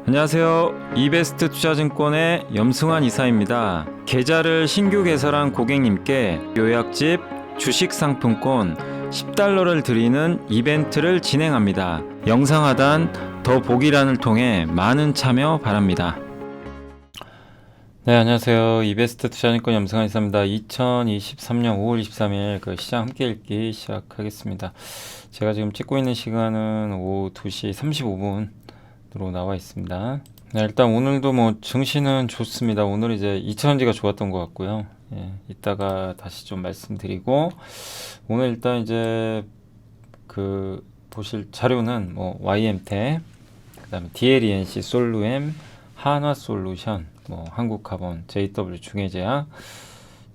안녕하세요. 이베스트 투자증권의 염승환 이사입니다. 계좌를 신규 개설한 고객님께 요약집 주식 상품권 10달러를 드리는 이벤트를 진행합니다. 영상 하단 더 보기란을 통해 많은 참여 바랍니다. 네, 안녕하세요. 이베스트 투자증권 염승환 이사입니다. 2023년 5월 23일 그 시장 함께 읽기 시작하겠습니다. 제가 지금 찍고 있는 시간은 오후 2시 35분으로 나와 있습니다. 네, 일단 오늘도 뭐 증시는 좋습니다. 오늘 이제 2차전지가 좋았던 것 같고요. 예, 이따가 다시 좀 말씀드리고, 오늘 일단 이제 그 보실 자료는 뭐 YM텍, 그 다음에 DLENC, 솔루엠, 한화솔루션, 뭐 한국카본, JW 중해제약,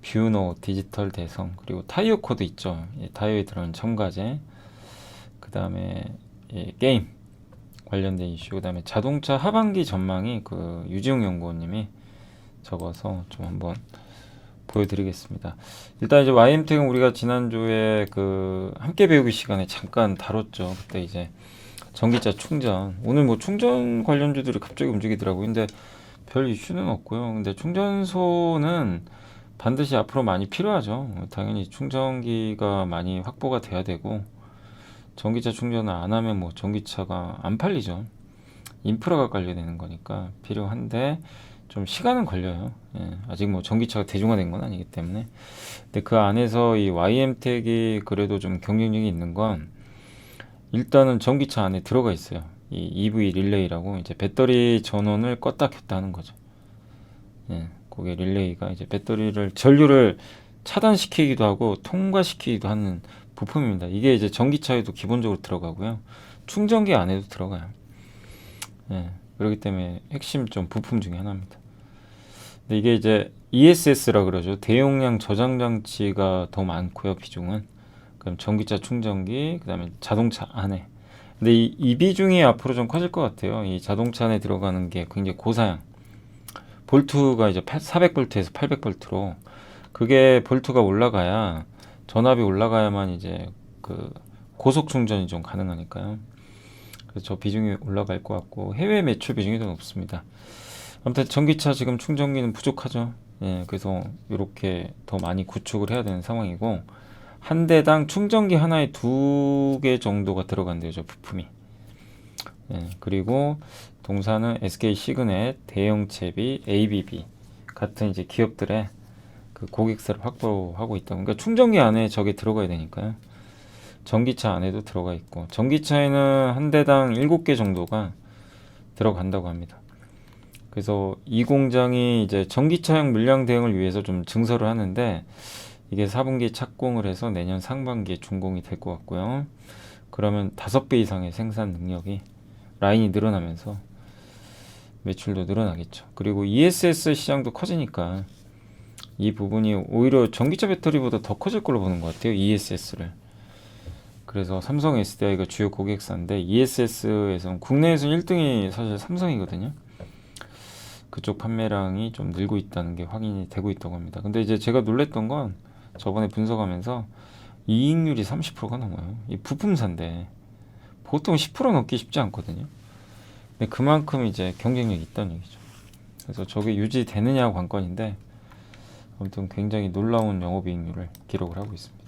뷰노, 디지털 대성, 그리고 타이어 코드 있죠. 예, 타이어에 들어간 첨가제, 그 다음에 예, 게임 관련된 이슈, 그 다음에 자동차 하반기 전망이 그 유지용 연구원님이 적어서 좀 한번 보여드리겠습니다. 일단 이제 YM텍은 우리가 지난주에 그 함께 배우기 시간에 잠깐 다뤘죠. 그때 이제 전기차 충전, 오늘 뭐 충전 관련주들이 갑자기 움직이더라고요. 근데 별 이슈는 없고요. 근데 충전소는 반드시 앞으로 많이 필요하죠. 당연히 충전기가 많이 확보가 돼야 되고, 전기차 충전을 안 하면 뭐 전기차가 안 팔리죠. 인프라가 깔려야 되는 거니까 필요한데 좀 시간은 걸려요. 예, 아직 뭐 전기차가 대중화된 건 아니기 때문에. 근데 그 안에서 이 YM텍이 그래도 좀 경쟁력이 있는 건, 일단은 전기차 안에 들어가 있어요. 이 EV 릴레이라고 이제 배터리 전원을 껐다 켰다 하는 거죠. 예, 그게 릴레이가 이제 배터리를 전류를 차단시키기도 하고 통과시키기도 하는 부품입니다. 이게 이제 전기차에도 기본적으로 들어가고요. 충전기 안에도 들어가요. 예, 그렇기 때문에 핵심 좀 부품 중에 하나입니다. 근데 이게 이제 ESS라 그러죠. 대용량 저장 장치가 더 많고요, 비중은. 그럼 전기차 충전기, 그 다음에 자동차 안에. 근데 이 비중이 앞으로 좀 커질 것 같아요. 이 자동차 안에 들어가는 게 굉장히 고사양. 볼트가 이제 400볼트에서 800볼트로, 그게 볼트가 올라가야, 전압이 올라가야만 이제 그 고속 충전이 좀 가능하니까요. 그래서 저 비중이 올라갈 것 같고, 해외 매출 비중이 더 높습니다. 아무튼 전기차 지금 충전기는 부족하죠. 예, 그래서 이렇게 더 많이 구축을 해야 되는 상황이고, 한 대당 충전기 하나에 2개 정도가 들어간대요, 저 부품이. 예, 그리고 동사는 SK 시그넷, 대영채비, ABB 같은 이제 기업들의 그 고객사를 확보하고 있다. 그러니까 충전기 안에 저게 들어가야 되니까요. 전기차 안에도 들어가 있고, 전기차에는 한 대당 7개 정도가 들어간다고 합니다. 그래서 이 공장이 이제 전기차용 물량 대응을 위해서 좀 증설을 하는데, 이게 4분기에 착공을 해서 내년 상반기에 준공이 될 것 같고요. 그러면 5배 이상의 생산 능력이, 라인이 늘어나면서 매출도 늘어나겠죠. 그리고 ESS 시장도 커지니까 이 부분이 오히려 전기차 배터리보다 더 커질 걸로 보는 것 같아요, ESS를. 그래서 삼성 SDI가 주요 고객사인데, ESS에서는 국내에서는 1등이 사실 삼성이거든요. 그쪽 판매량이 좀 늘고 있다는 게 확인이 되고 있다고 합니다. 근데 이제 제가 놀랬던 건, 저번에 분석하면서 이익률이 30%가 넘어요. 이 부품사인데 보통 10% 넘기 쉽지 않거든요. 근데 그만큼 이제 경쟁력이 있다는 얘기죠. 그래서 저게 유지되느냐 관건인데, 아무튼 굉장히 놀라운 영업이익률을 기록을 하고 있습니다.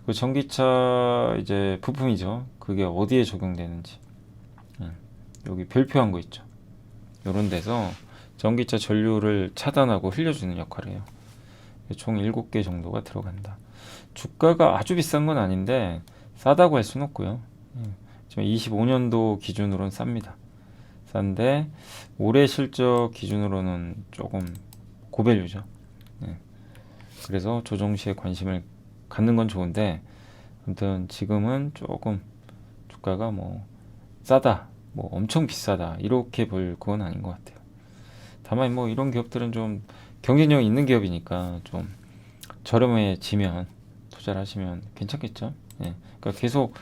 그 전기차 이제 부품이죠. 그게 어디에 적용되는지, 여기 별표한 거 있죠. 이런 데서 전기차 전류를 차단하고 흘려주는 역할을 해요. 총 7개 정도가 들어간다. 주가가 아주 비싼 건 아닌데 싸다고 할 수는 없고요. 지금 25년도 기준으로는 쌉니다. 싼데 올해 실적 기준으로는 조금 고밸류죠. 그래서 조정시에 관심을 갖는 건 좋은데, 아무튼 지금은 조금 주가가 뭐 싸다, 뭐 엄청 비싸다 이렇게 볼 건 아닌 것 같아요. 다만 뭐 이런 기업들은 좀 경쟁력이 있는 기업이니까 좀 저렴해지면 투자를 하시면 괜찮겠죠. 예. 그러니까 계속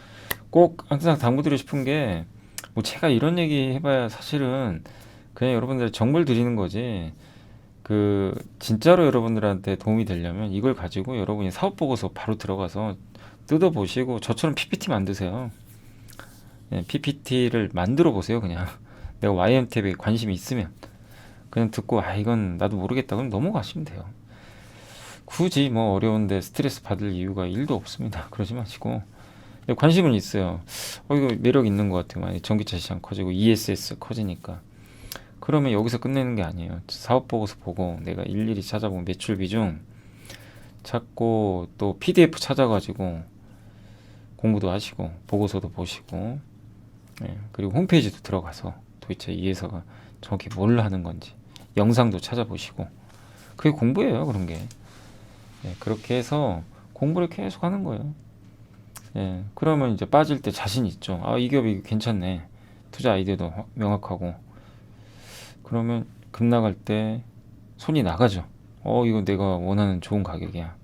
꼭 항상 당부드리고 싶은 게, 뭐 제가 이런 얘기 해봐야 사실은 그냥 여러분들 정보를 드리는 거지, 그 진짜로 여러분들한테 도움이 되려면 이걸 가지고 여러분이 사업 보고서 바로 들어가서 뜯어보시고, 저처럼 PPT 만드세요. 예, PPT를 만들어 보세요. 그냥 내가 YMTV에 관심이 있으면 그냥 듣고 이건 나도 모르겠다 그럼 넘어가시면 돼요. 굳이 뭐 어려운데 스트레스 받을 이유가 1도 없습니다. 그러지 마시고 관심은 있어요. 이거 매력 있는 것 같아요. 만약 전기차 시장 커지고 ESS 커지니까 그러면 여기서 끝내는 게 아니에요. 사업 보고서 보고 내가 일일이 찾아보고 매출 비중 찾고 또 PDF 찾아가지고 공부도 하시고 보고서도 보시고 그리고 홈페이지도 들어가서 도대체 이 회사가 정확히 뭘 하는 건지 영상도 찾아보시고 그게 공부예요. 그런 게 그렇게 해서 공부를 계속 하는 거예요. 그러면 이제 빠질 때 자신 있죠. 이 기업이 괜찮네. 투자 아이디어도 명확하고 그러면 급 나갈 때 손이 나가죠. 이거 내가 원하는 좋은 가격이야.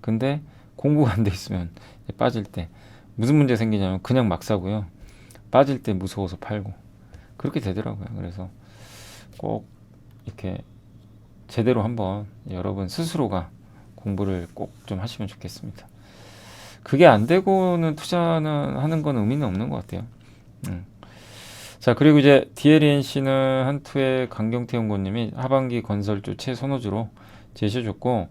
근데 공부가 안 돼 있으면 빠질 때 무슨 문제 생기냐면 그냥 막 사고요. 빠질 때 무서워서 팔고 그렇게 되더라고요. 그래서 꼭 이렇게 제대로 한번 여러분 스스로가 공부를 꼭 좀 하시면 좋겠습니다. 그게 안 되고는 투자는 하는 건 의미는 없는 것 같아요. 자, 그리고 이제 DLNC는 한투의 강경태 연구원님이 하반기 건설주 최선호주로 제시해줬고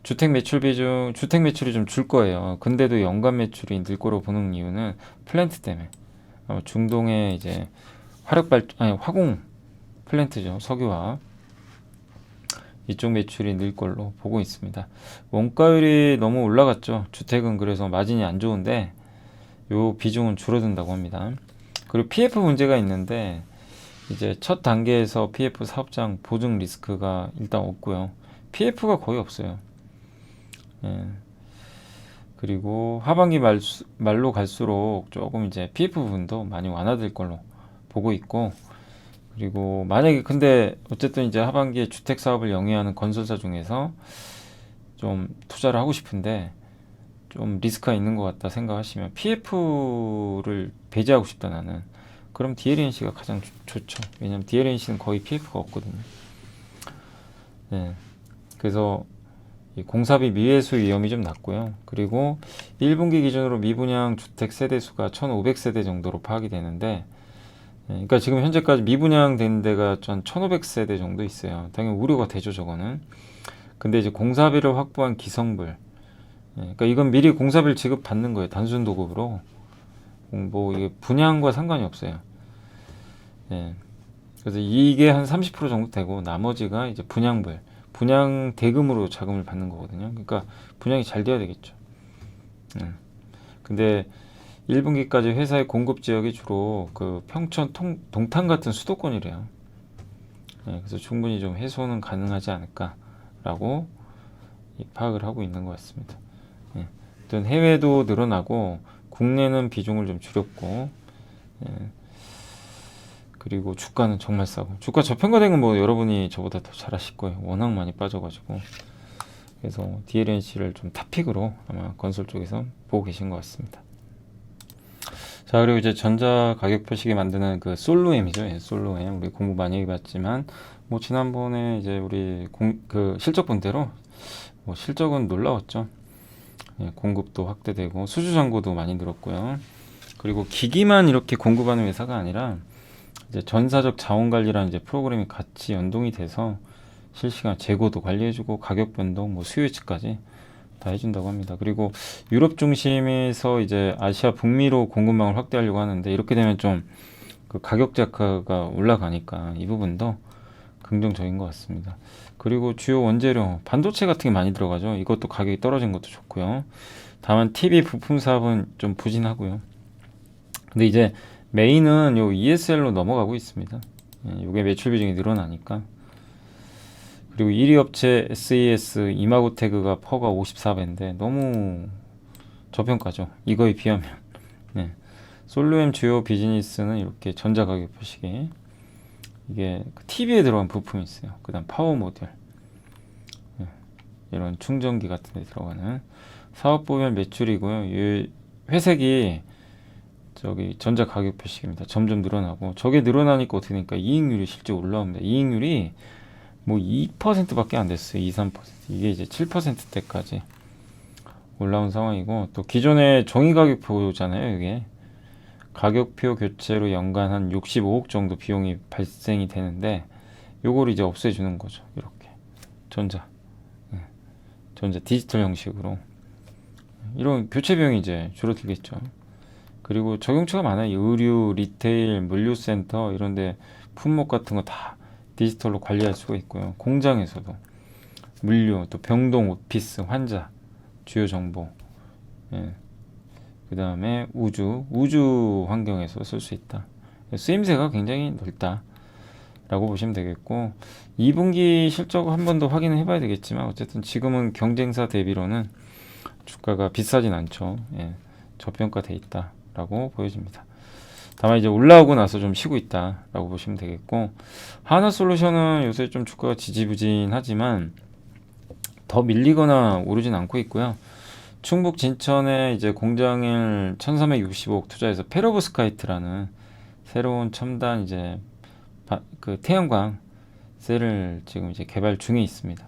주택 매출이 좀 줄 거예요. 근데도 연간 매출이 늘 거로 보는 이유는 플랜트 때문에 중동의 이제 화공 플랜트죠. 석유화 이쪽 매출이 늘 걸로 보고 있습니다. 원가율이 너무 올라갔죠. 주택은 그래서 마진이 안 좋은데 요 비중은 줄어든다고 합니다. 그리고 PF 문제가 있는데 이제 첫 단계에서 PF 사업장 보증 리스크가 일단 없고요. PF가 거의 없어요. 그리고 하반기 말로 갈수록 조금 이제 PF 부분도 많이 완화될 걸로 보고 있고 그리고 만약에 근데 어쨌든 이제 하반기에 주택 사업을 영위하는 건설사 중에서 좀 투자를 하고 싶은데 좀 리스크가 있는 것 같다 생각하시면 PF를 배제하고 싶다 나는. 그럼 DLNC가 가장 좋죠. 왜냐면 DLNC는 거의 PF가 없거든요. 그래서 공사비 미회수 위험이 좀 낮고요. 그리고 1분기 기준으로 미분양 주택 세대수가 1,500세대 정도로 파악이 되는데 그러니까 지금 현재까지 미분양된 데가 한 1,500세대 정도 있어요. 당연히 우려가 되죠, 저거는. 근데 이제 공사비를 확보한 기성불. 그러니까 이건 미리 공사비를 지급받는 거예요. 단순 도급으로. 뭐 이게 분양과 상관이 없어요. 그래서 이게 한 30% 정도 되고 나머지가 이제 분양 대금으로 자금을 받는 거거든요. 그러니까 분양이 잘 돼야 되겠죠. 근데 1분기까지 회사의 공급 지역이 주로 그 평촌 동탄 같은 수도권이래요. 그래서 충분히 좀 해소는 가능하지 않을까라고 파악을 하고 있는 것 같습니다. 또 해외도 늘어나고 국내는 비중을 좀 줄였고 그리고 주가는 정말 싸고 주가 저평가된 건 뭐 여러분이 저보다 더 잘 아실 거예요. 워낙 많이 빠져가지고 그래서 DLNC를 좀 탑픽으로 아마 건설 쪽에서 보고 계신 것 같습니다. 자, 그리고 이제 전자 가격 표시기 만드는 그 솔로엠이죠. 솔로엠 우리 공부 많이 해봤지만 뭐 지난번에 이제 우리 그 실적 본대로 뭐 실적은 놀라웠죠. 공급도 확대되고 수주 잔고도 많이 늘었고요. 그리고 기기만 이렇게 공급하는 회사가 아니라 이제 전사적 자원 관리라는 이제 프로그램이 같이 연동이 돼서 실시간 재고도 관리해주고 가격 변동, 뭐 수요 예측까지 다 해준다고 합니다. 그리고 유럽 중심에서 이제 아시아 북미로 공급망을 확대하려고 하는데 이렇게 되면 좀 그 가격 자가가 올라가니까 이 부분도 긍정적인 것 같습니다. 그리고 주요 원재료 반도체 같은 게 많이 들어가죠. 이것도 가격이 떨어진 것도 좋고요. 다만 TV 부품 사업은 좀 부진하고요. 근데 이제 메인은 요 ESL로 넘어가고 있습니다. 이게 매출 비중이 늘어나니까. 그리고 1위 업체 SES 이마고테그가 퍼가 54배인데 너무 저평가죠. 이거에 비하면. 솔루엠 주요 비즈니스는 이렇게 전자가격 표시기. 이게 TV에 들어간 부품이 있어요. 그 다음 파워 모듈. 이런 충전기 같은 데 들어가는 사업부별 매출이고요. 이 회색이 저기 전자 가격 표시입니다. 점점 늘어나고 저게 늘어나니까 어떻게 되니까 이익률이 실제 올라옵니다. 이익률이 뭐 2%밖에 안 됐어요. 2, 3%. 이게 이제 7%대까지 올라온 상황이고 또 기존의 종이 가격 보잖아요. 이게 가격표 교체로 연간 한 65억 정도 비용이 발생이 되는데 요거를 이제 없애주는 거죠. 이렇게 전자 디지털 형식으로 이런 교체 비용이 이제 줄어들겠죠. 그리고 적용처가 많아요. 의류, 리테일, 물류센터 이런데 품목 같은 거 다 디지털로 관리할 수가 있고요. 공장에서도 물류, 또 병동, 오피스, 환자, 주요 정보, 그 다음에 우주 환경에서 쓸 수 있다. 쓰임새가 굉장히 넓다라고 보시면 되겠고, 2분기 실적 한 번 더 확인을 해봐야 되겠지만 어쨌든 지금은 경쟁사 대비로는 주가가 비싸진 않죠. 저평가돼 있다라고 보여집니다. 다만 이제 올라오고 나서 좀 쉬고 있다라고 보시면 되겠고, 하나솔루션은 요새 좀 주가가 지지부진하지만 더 밀리거나 오르진 않고 있고요. 충북 진천에 이제 공장을 1365억 투자해서 페로브스카이트라는 새로운 첨단 이제 그 태양광 셀을 지금 이제 개발 중에 있습니다.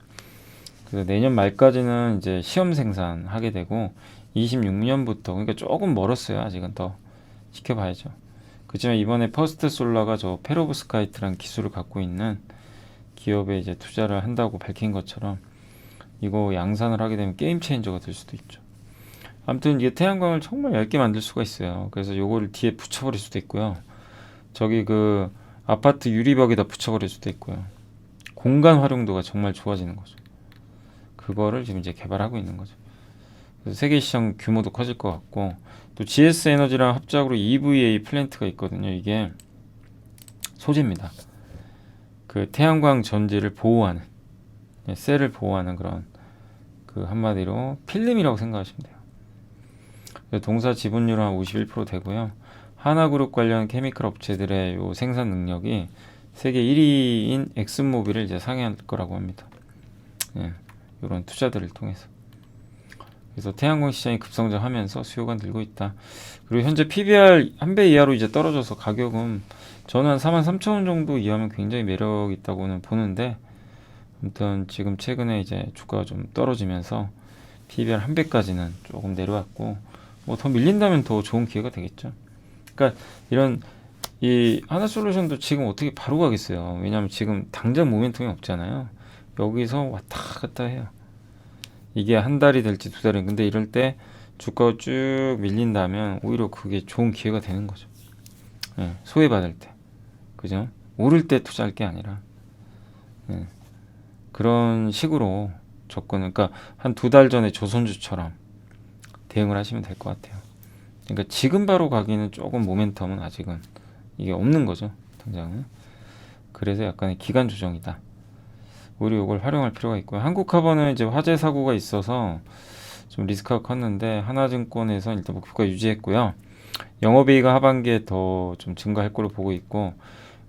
그래서 내년 말까지는 이제 시험 생산하게 되고 26년부터, 그러니까 조금 멀었어요. 아직은 더 지켜봐야죠. 그렇지만 이번에 퍼스트 솔라가 저 페로브스카이트라는 기술을 갖고 있는 기업에 이제 투자를 한다고 밝힌 것처럼 이거 양산을 하게 되면 게임 체인저가 될 수도 있죠. 아무튼 이게 태양광을 정말 얇게 만들 수가 있어요. 그래서 요거를 뒤에 붙여버릴 수도 있고요. 저기 그 아파트 유리벽에다 붙여버릴 수도 있고요. 공간 활용도가 정말 좋아지는 거죠. 그거를 지금 이제 개발하고 있는 거죠. 그래서 세계 시장 규모도 커질 것 같고, 또 GS 에너지랑 합작으로 EVA 플랜트가 있거든요. 이게 소재입니다. 그 태양광 전지를 보호하는, 셀을 보호하는 그런, 그 한마디로 필름이라고 생각하시면 돼요. 동사 지분율은 한 51% 되고요. 하나그룹 관련 케미컬 업체들의 요 생산 능력이 세계 1위인 엑슨모빌을 이제 상회할 거라고 합니다. 이런 투자들을 통해서. 그래서 태양광 시장이 급성장하면서 수요가 늘고 있다. 그리고 현재 PBR 1배 이하로 이제 떨어져서 가격은 저는 한 43,000원 정도 이하면 굉장히 매력 있다고는 보는데, 아무튼 지금 최근에 이제 주가가 좀 떨어지면서 PBR 1배까지는 조금 내려왔고, 뭐 더 밀린다면 더 좋은 기회가 되겠죠. 그러니까 이런 이 하나솔루션도 지금 어떻게 바로 가겠어요. 왜냐하면 지금 당장 모멘텀이 없잖아요. 여기서 왔다 갔다 해요. 이게 한 달이 될지 두 달이, 근데 이럴 때 주가가 쭉 밀린다면 오히려 그게 좋은 기회가 되는 거죠. 소외받을 때, 그죠? 오를 때 투자할 게 아니라 그런 식으로 접근을, 그러니까 한 두 달 전에 조선주처럼 대응을 하시면 될 것 같아요. 그러니까 지금 바로 가기는 조금 모멘텀은 아직은 이게 없는 거죠, 당장은. 그래서 약간의 기간 조정이다. 오히려 이걸 활용할 필요가 있고요. 한국카본은 이제 화재 사고가 있어서 좀 리스크가 컸는데 하나증권에서 일단 목표가 유지했고요. 영업이익은 하반기에 더 좀 증가할 걸로 보고 있고,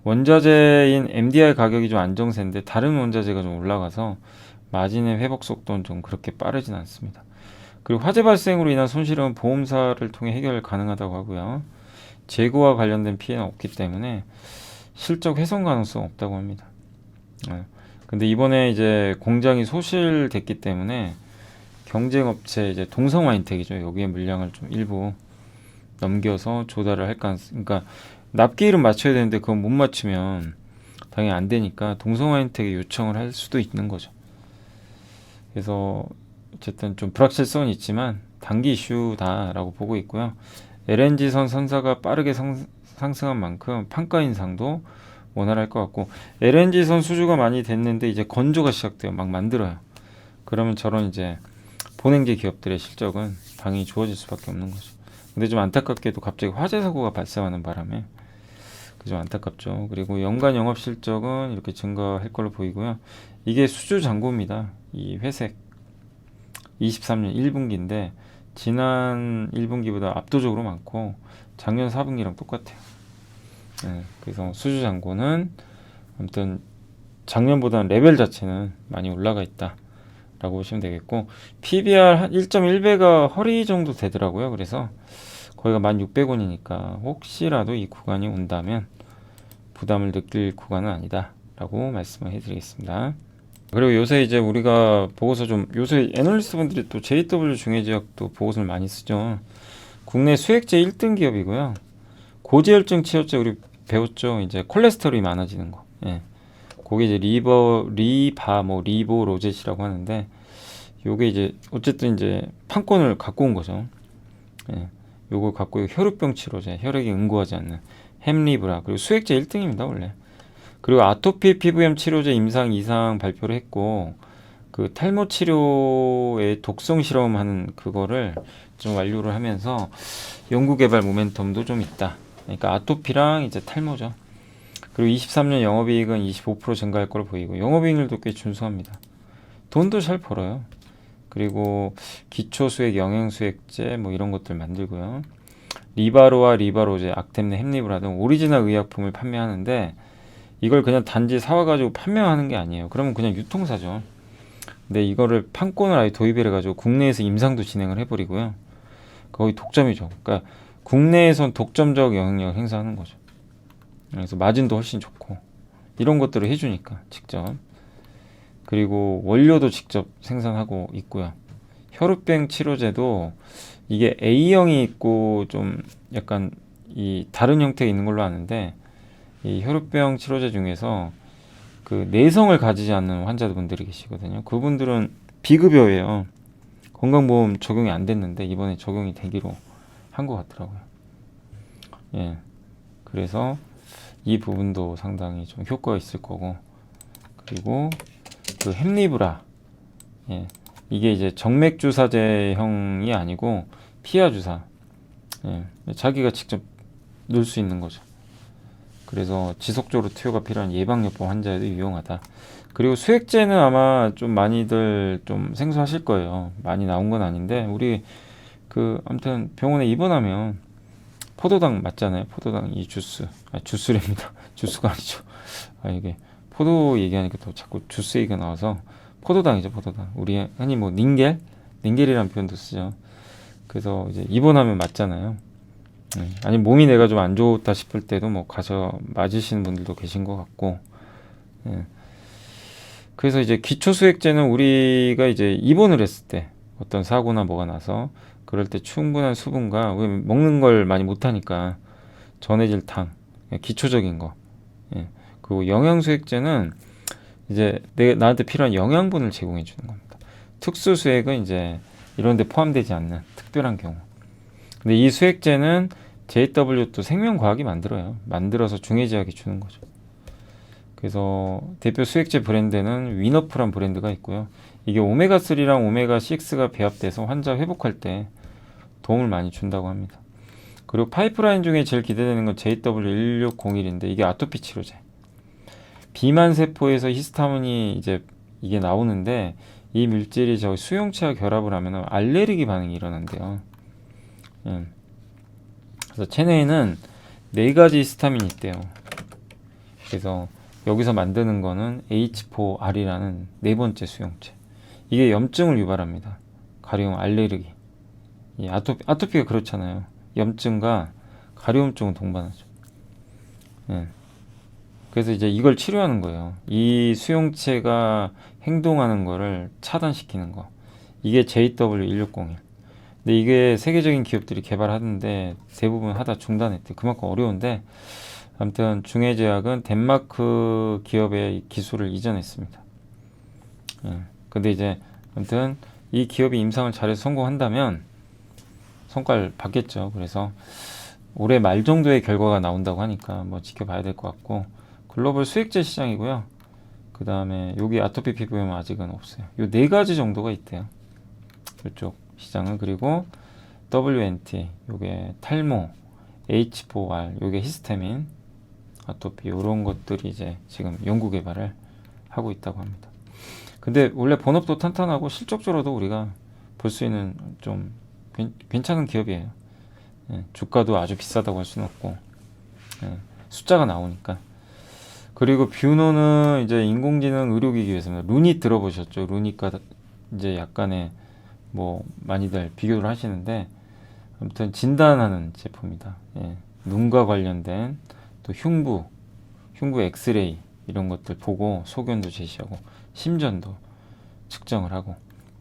원자재인 MDI 가격이 좀 안정세인데 다른 원자재가 좀 올라가서 마진의 회복 속도는 좀 그렇게 빠르진 않습니다. 그리고 화재 발생으로 인한 손실은 보험사를 통해 해결 가능하다고 하고요. 재고와 관련된 피해는 없기 때문에 실적 훼손 가능성 없다고 합니다. 근데 이번에 이제 공장이 소실됐기 때문에 경쟁업체 이제 동성와인텍이죠. 여기에 물량을 좀 일부 넘겨서 조달을 할 가능성, 그러니까 납기일은 맞춰야 되는데 그건 못 맞추면 당연히 안 되니까 동성와인텍에 요청을 할 수도 있는 거죠. 그래서 어쨌든 좀 불확실성은 있지만 단기 이슈다라고 보고 있고요. LNG선 선사가 빠르게 상승한 만큼 판가 인상도 원활할 것 같고, LNG선 수주가 많이 됐는데 이제 건조가 시작돼요. 막 만들어요. 그러면 저런 이제 본행제 기업들의 실적은 당연히 좋아질 수밖에 없는 거죠. 근데 좀 안타깝게도 갑자기 화재 사고가 발생하는 바람에 좀 안타깝죠. 그리고 연간 영업 실적은 이렇게 증가할 걸로 보이고요. 이게 수주 잔고입니다. 이 회색 23년 1분기인데 지난 1분기보다 압도적으로 많고 작년 4분기랑 똑같아요. 그래서 수주 잔고는 아무튼 작년보다는 레벨 자체는 많이 올라가 있다 라고 보시면 되겠고, PBR 한 1.1배가 허리 정도 되더라고요. 그래서 거기가 1,600원이니까 혹시라도 이 구간이 온다면 부담을 느낄 구간은 아니다 라고 말씀을 해드리겠습니다. 그리고 요새 이제 우리가 보고서 좀, 요새 애널리스트 분들이 또 JW 중해지역도 보고서를 많이 쓰죠. 국내 수액제 1등 기업이고요. 고지혈증 치료제 우리 배웠죠. 이제 콜레스테롤이 많아지는 거. 예. 그게 이제 리보로젯이라고 하는데, 요게 이제 어쨌든 이제 판권을 갖고 온 거죠. 예. 요걸 갖고 혈우병 치료제, 혈액이 응고하지 않는 햄리브라, 그리고 수액제 1등입니다 원래. 그리고 아토피 피부염 치료제 임상 2상 발표를 했고, 그 탈모 치료의 독성 실험하는 그거를 좀 완료를 하면서 연구 개발 모멘텀도 좀 있다. 그러니까 아토피랑 이제 탈모죠. 그리고 23년 영업이익은 25% 증가할 거로 보이고, 영업이익률도 꽤 준수합니다. 돈도 잘 벌어요. 그리고 기초수액, 영양수액제 뭐 이런 것들 만들고요. 리바로와 리바로제, 악템네, 햄리브라 등 오리지널 의약품을 판매하는데, 이걸 그냥 단지 사와가지고 판매하는 게 아니에요. 그러면 그냥 유통사죠. 근데 이거를 판권을 아예 도입을 해가지고 국내에서 임상도 진행을 해버리고요. 거의 독점이죠. 그러니까 국내에선 독점적 영향력을 행사하는 거죠. 그래서 마진도 훨씬 좋고, 이런 것들을 해주니까 직접. 그리고 원료도 직접 생산하고 있고요. 혈우병 치료제도 이게 A형이 있고 좀 약간 이 다른 형태가 있는 걸로 아는데, 이 혈우병 치료제 중에서 그 내성을 가지지 않는 환자분들이 계시거든요. 그분들은 비급여예요. 건강보험 적용이 안 됐는데 이번에 적용이 되기로 한 것 같더라고요. 예. 그래서 이 부분도 상당히 좀 효과가 있을 거고, 그리고 그 햄리브라, 예. 이게 이제 정맥주사제형이 아니고 피하주사, 예. 자기가 직접 넣을 수 있는 거죠. 그래서 지속적으로 투여가 필요한 예방요법 환자에도 유용하다. 그리고 수액제는 아마 좀 많이들 좀 생소하실 거예요. 많이 나온 건 아닌데, 우리 그 아무튼 병원에 입원하면 포도당 맞잖아요. 포도당 이 주스, 주스랍니다. 주스가 아니죠. 이게 포도 얘기하니까 또 자꾸 주스 얘기가 나와서 포도당이죠. 포도당. 우리 흔히 뭐 닌겔이라는 표현도 쓰죠. 그래서 이제 입원하면 맞잖아요. 아니 몸이 내가 좀 안 좋다 싶을 때도 뭐 가서 맞으시는 분들도 계신 것 같고, 예. 그래서 이제 기초수액제는 우리가 이제 입원을 했을 때 어떤 사고나 뭐가 나서 그럴 때 충분한 수분과, 왜 먹는 걸 많이 못하니까 전해질 탕, 기초적인 거, 예. 그리고 영양수액제는 이제 나한테 필요한 영양분을 제공해 주는 겁니다. 특수수액은 이제 이런 데 포함되지 않는 특별한 경우. 근데 이 수액제는 JW도 생명과학이 만들어요. 만들어서 중해제약이 주는 거죠. 그래서 대표 수액제 브랜드는 위너프란 브랜드가 있고요. 이게 오메가3랑 오메가6가 배합돼서 환자 회복할 때 도움을 많이 준다고 합니다. 그리고 파이프라인 중에 제일 기대되는 건 JW1601인데, 이게 아토피 치료제. 비만 세포에서 히스타민이 이제 이게 나오는데, 이 물질이 저 수용체와 결합을 하면 알레르기 반응이 일어난대요. 그래서 체내에는 4가지 히스타민이 있대요. 그래서 여기서 만드는 거는 H4R이라는 4번째 수용체. 이게 염증을 유발합니다. 가려움, 알레르기. 이 아토피가 그렇잖아요. 염증과 가려움증은 동반하죠. 그래서 이제 이걸 치료하는 거예요. 이 수용체가 행동하는 거를 차단시키는 거. 이게 JW1601. 근데 이게 세계적인 기업들이 개발하는데 대부분 하다 중단했대. 그만큼 어려운데, 아무튼 중해제약은 덴마크 기업의 기술을 이전했습니다. 근데 이제 아무튼 이 기업이 임상을 잘해서 성공한다면 성과를 받겠죠. 그래서 올해 말 정도의 결과가 나온다고 하니까 뭐 지켜봐야 될 것 같고, 글로벌 수액제 시장이고요. 그 다음에 여기 아토피 피부염은 아직은 없어요. 요 4가지 정도가 있대요. 이쪽 시장은. 그리고 WNT, 요게 탈모, H4R, 요게 히스타민, 아토피, 요런 것들이 이제 지금 연구 개발을 하고 있다고 합니다. 근데 원래 본업도 탄탄하고 실적적으로도 우리가 볼 수 있는 좀 괜찮은 기업이에요. 주가도 아주 비싸다고 할 수는 없고, 숫자가 나오니까. 그리고 뷰노는 이제 인공지능 의료기기 회사입니다. 루닛 들어보셨죠? 루닛과 이제 약간의 뭐 많이들 비교를 하시는데, 아무튼 진단하는 제품이다. 눈과 관련된 또 흉부 엑스레이 이런 것들 보고 소견도 제시하고 심전도 측정을 하고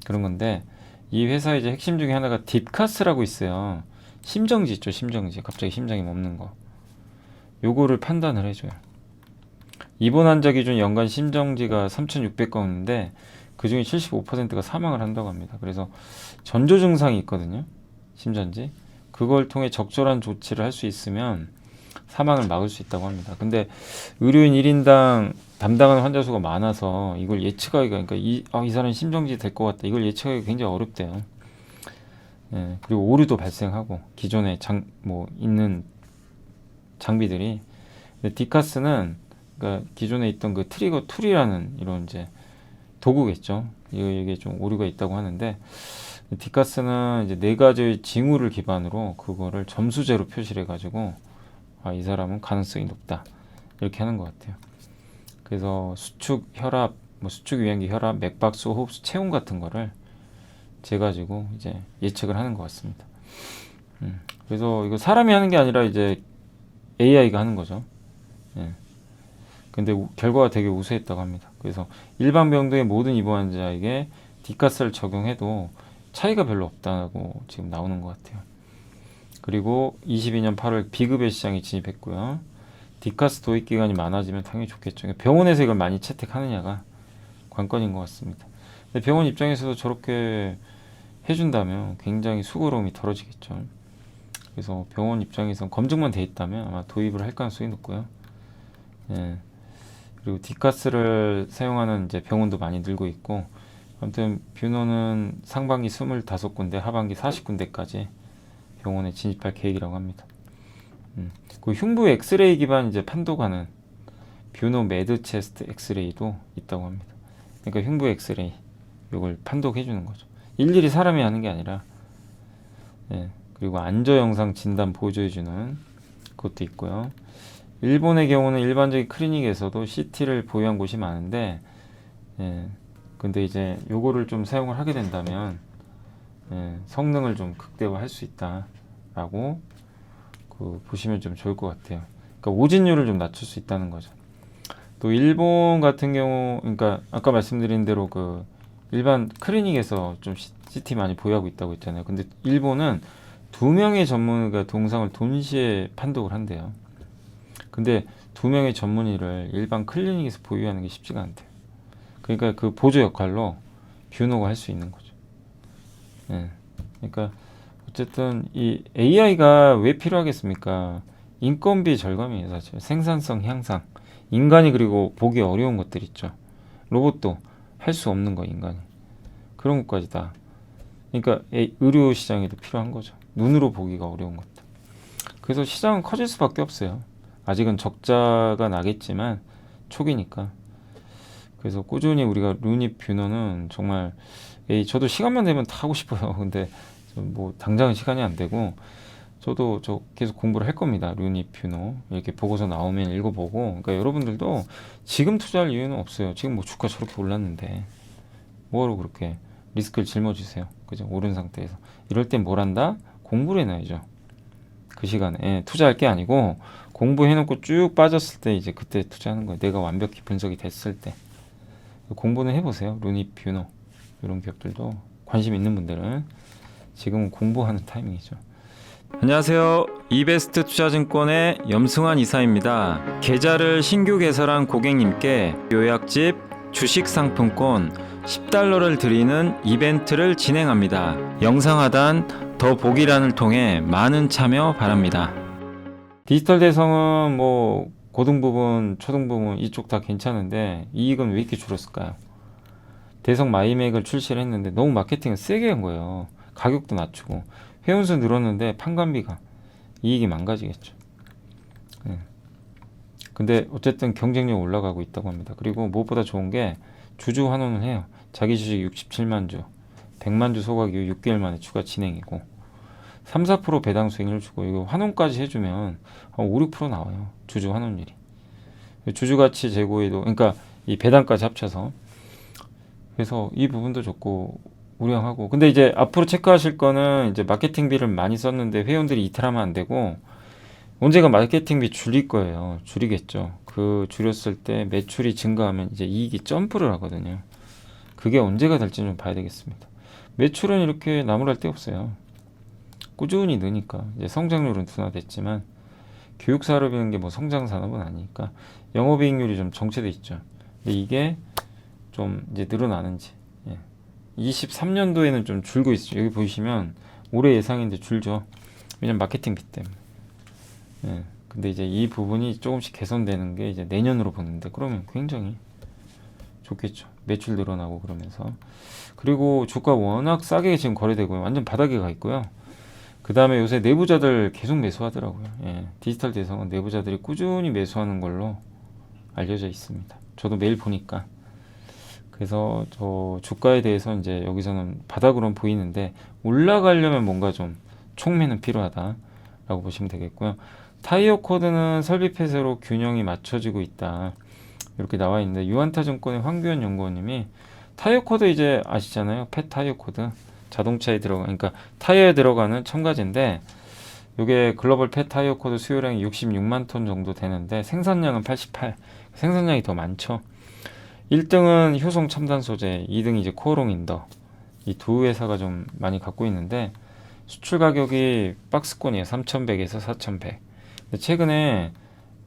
그런 건데, 이 회사의 이제 핵심 중에 하나가 딥카스라고 있어요. 심정지 있죠, 심정지. 갑자기 심장이 멈는 거. 요거를 판단을 해줘요. 입원 환자 기준 연간 심정지가 3,600건인데 그 중에 75%가 사망을 한다고 합니다. 그래서 전조 증상이 있거든요. 심전지. 그걸 통해 적절한 조치를 할 수 있으면 사망을 막을 수 있다고 합니다. 근데 의료인 1인당 담당하는 환자 수가 많아서 이걸 예측하기가, 그러니까 이 사람이 심정지 될 것 같다, 이걸 예측하기가 굉장히 어렵대요. 예, 그리고 오류도 발생하고 기존에 있는 장비들이. 근데 디카스는 그러니까 기존에 있던 그 트리거 툴이라는 이런 이제 도구겠죠. 이게 좀 오류가 있다고 하는데, 디카스는 이제 네 가지의 징후를 기반으로 그거를 점수제로 표시를 해가지고 이 사람은 가능성이 높다 이렇게 하는 것 같아요. 그래서 수축 혈압, 수축 위행기 혈압, 맥박수, 호흡수, 체온 같은 거를 재가지고 이제 예측을 하는 것 같습니다. 그래서 이거 사람이 하는 게 아니라 이제 AI가 하는 거죠. 예. 근데 결과가 되게 우수했다고 합니다. 그래서 일반 병동의 모든 입원 환자에게 디카스를 적용해도 차이가 별로 없다고 지금 나오는 것 같아요. 그리고 22년 8월 비급여 시장에 진입했고요. 디카스 도입 기간이 많아지면 당연히 좋겠죠. 병원에서 이걸 많이 채택하느냐가 관건인 것 같습니다. 근데 병원 입장에서도 저렇게 해준다면 굉장히 수고로움이 덜어지겠죠. 그래서 병원 입장에서는 검증만 돼 있다면 아마 도입을 할 가능성이 높고요. 예. 그리고 디카스를 사용하는 이제 병원도 많이 늘고 있고, 아무튼 뷰노는 상반기 25군데, 하반기 40군데까지 병원에 진입할 계획이라고 합니다. 그 흉부 엑스레이 기반 이제 판독하는 뷰노 매드 체스트 엑스레이도 있다고 합니다. 그러니까 흉부 엑스레이 이걸 판독해 주는 거죠. 일일이 사람이 하는 게 아니라. 예. 그리고 안저 영상 진단 보조해 주는 것도 있고요. 일본의 경우는 일반적인 클리닉에서도 CT를 보유한 곳이 많은데, 예. 근데 이제 요거를 좀 사용을 하게 된다면, 예, 성능을 좀 극대화할 수 있다라고 보시면 좀 좋을 것 같아요. 그러니까 오진율을 좀 낮출 수 있다는 거죠. 또 일본 같은 경우, 그러니까 아까 말씀드린 대로 그 일반 클리닉에서 좀 CT 많이 보유하고 있다고 했잖아요. 근데 일본은 2명의 전문의가 동상을 동시에 판독을 한대요. 근데 2명의 전문의를 일반 클리닉에서 보유하는 게 쉽지가 않대요. 그러니까 그 보조 역할로 뷰노가 할 수 있는 거죠. 예. 그러니까 어쨌든 이 AI가 왜 필요하겠습니까? 인건비 절감이에요, 사실. 생산성 향상. 인간이 그리고 보기 어려운 것들 있죠. 로봇도 할 수 없는 거, 인간이. 그런 것까지 다. 그러니까 의료 시장에도 필요한 거죠. 눈으로 보기가 어려운 것들. 그래서 시장은 커질 수밖에 없어요. 아직은 적자가 나겠지만 초기니까. 그래서 꾸준히 우리가 루니 뷰노는 정말, 저도 시간만 되면 다 하고 싶어요. 근데 뭐 당장은 시간이 안 되고, 저도 계속 공부를 할 겁니다. 루니 뷰노 이렇게 보고서 나오면 읽어보고. 그러니까 여러분들도 지금 투자할 이유는 없어요. 지금 뭐 주가 저렇게 올랐는데 뭐하러 그렇게 리스크를 짊어지세요. 그죠? 오른 상태에서. 이럴 땐 뭘 한다? 공부를 해놔야죠. 그 시간에 투자할 게 아니고 공부해놓고 쭉 빠졌을 때 이제 그때 투자하는 거예요. 내가 완벽히 분석이 됐을 때. 공부는 해보세요. 루니 뷰노 이런 기업들도 관심 있는 분들은 지금은 공부하는 타이밍이죠. 안녕하세요. 이베스트 투자증권의 염승환 이사입니다. 계좌를 신규 개설한 고객님께 요약집 주식 상품권 10달러를 드리는 이벤트를 진행합니다. 영상 하단 더 보기란을 통해 많은 참여 바랍니다. 디지털 대성은 뭐 고등 부분, 초등 부분 이쪽 다 괜찮은데 이익은 왜 이렇게 줄었을까요? 대성 마이맥을 출시를 했는데 너무 마케팅을 세게 한 거예요. 가격도 낮추고 회원수 늘었는데 판관비가, 이익이 망가지겠죠. 네. 근데 어쨌든 경쟁력 올라가고 있다고 합니다. 그리고 무엇보다 좋은 게 주주 환원을 해요. 자기 주식 67만 주, 100만 주 소각 이후 6개월 만에 추가 진행이고 3, 4% 배당 수익률 주고 이거 환원까지 해주면 5, 6% 나와요. 주주 환원율이. 주주 가치 제고에도, 그러니까 이 배당까지 합쳐서. 그래서 이 부분도 좋고 우량하고. 근데 이제 앞으로 체크하실 거는 이제 마케팅비를 많이 썼는데 회원들이 이탈하면 안 되고, 언제가 마케팅비 줄일 거예요. 줄이겠죠. 그 줄였을 때 매출이 증가하면 이제 이익이 점프를 하거든요. 그게 언제가 될지는 좀 봐야 되겠습니다. 매출은 이렇게 나무랄 데 없어요. 꾸준히 느니까. 이제 성장률은 둔화됐지만 교육 산업이라는 게 뭐 성장 산업은 아니니까 영업이익률이 좀 정체돼 있죠. 근데 이게 좀 이제 늘어나는지. 23년도에는 좀 줄고 있어요. 여기 보시면 올해 예상인데 줄죠. 왜냐면 마케팅비 때문에. 근데 이제 이 부분이 조금씩 개선되는 게 이제 내년으로 보는데 그러면 굉장히 좋겠죠. 매출 늘어나고 그러면서. 그리고 주가 워낙 싸게 지금 거래되고요. 완전 바닥에 가 있고요. 그 다음에 요새 내부자들 계속 매수하더라고요. 디지털 대성은 내부자들이 꾸준히 매수하는 걸로 알려져 있습니다. 저도 매일 보니까. 그래서 저 주가에 대해서 이제 여기서는 바닥으로는 보이는데 올라가려면 뭔가 좀 촉매는 필요하다라고 보시면 되겠고요. 타이어 코드는 설비 폐쇄로 균형이 맞춰지고 있다. 이렇게 나와 있는데 유한타증권의 황규현 연구원님이 타이어 코드 이제 아시잖아요. 펫 타이어 코드. 자동차에 그러니까 타이어에 들어가는 첨가제인데 이게 글로벌 펫 타이어 코드 수요량이 66만 톤 정도 되는데 생산량은 88. 생산량이 더 많죠. 1등은 효성 첨단 소재, 2등이 이제 코어롱 인더. 이 두 회사가 좀 많이 갖고 있는데 수출 가격이 박스권이에요. 3,100에서 4,100. 근데 최근에